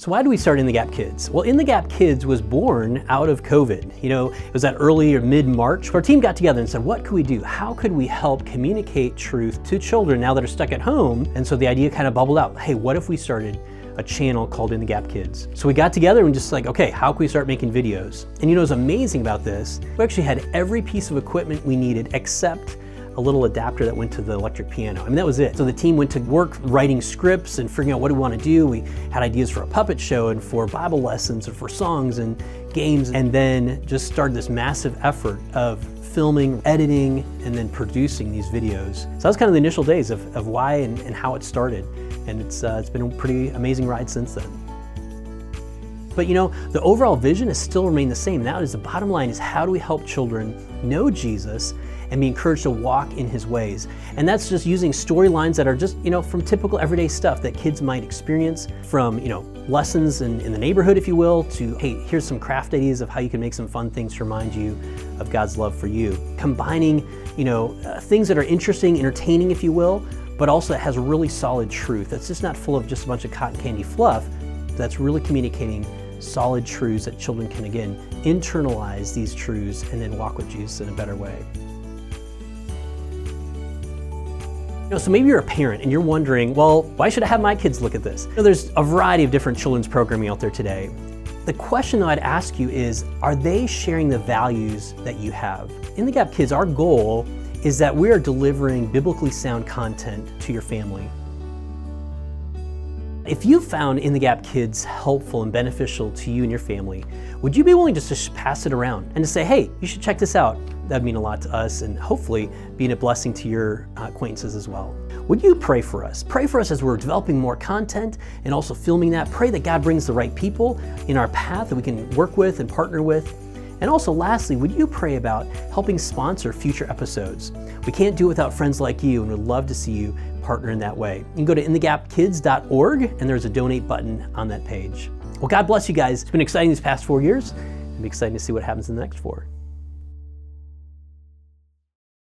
So why do we start In the Gap Kids? Well, In the Gap Kids was born out of COVID. It was that early or mid-March. Our team got together and said, what could we do? How could we help communicate truth to children now that are stuck at home? And so the idea kind of bubbled out. Hey, what if we started a channel called In the Gap Kids? So we got together and just like, okay, how can we start making videos? And what's amazing about this, we actually had every piece of equipment we needed except a little adapter that went to the electric piano. That was it. So the team went to work writing scripts and figuring out what do we want to do. We had ideas for a puppet show and for Bible lessons and for songs and games, and then just started this massive effort of filming, editing, and then producing these videos. So that was kind of the initial days of why and how it started. And it's been a pretty amazing ride since then. But the overall vision has still remained the same. Now the bottom line is, how do we help children know Jesus and be encouraged to walk in his ways? And that's just using storylines that are just, from typical everyday stuff that kids might experience, from, lessons in the neighborhood, if you will, to, hey, here's some craft ideas of how you can make some fun things to remind you of God's love for you. Combining, things that are interesting, entertaining, if you will, but also that has really solid truth. That's just not full of just a bunch of cotton candy fluff. That's really communicating solid truths that children can, again, internalize these truths and then walk with Jesus in a better way. So maybe you're a parent and you're wondering, well, why should I have my kids look at this? There's a variety of different children's programming out there today. The question that I'd ask you is, are they sharing the values that you have? In the Gap Kids, our goal is that we are delivering biblically sound content to your family. If you found In the Gap Kids helpful and beneficial to you and your family, would you be willing just to pass it around and to say, hey, you should check this out? That'd mean a lot to us and hopefully being a blessing to your acquaintances as well. Would you pray for us? Pray for us as we're developing more content and also filming that. Pray that God brings the right people in our path that we can work with and partner with. And also lastly, would you pray about helping sponsor future episodes? We can't do it without friends like you, and we'd love to see you partner in that way. You can go to inthegapkids.org and there's a donate button on that page. Well, God bless you guys. It's been exciting these past 4 years. It'll be exciting to see what happens in the next 4.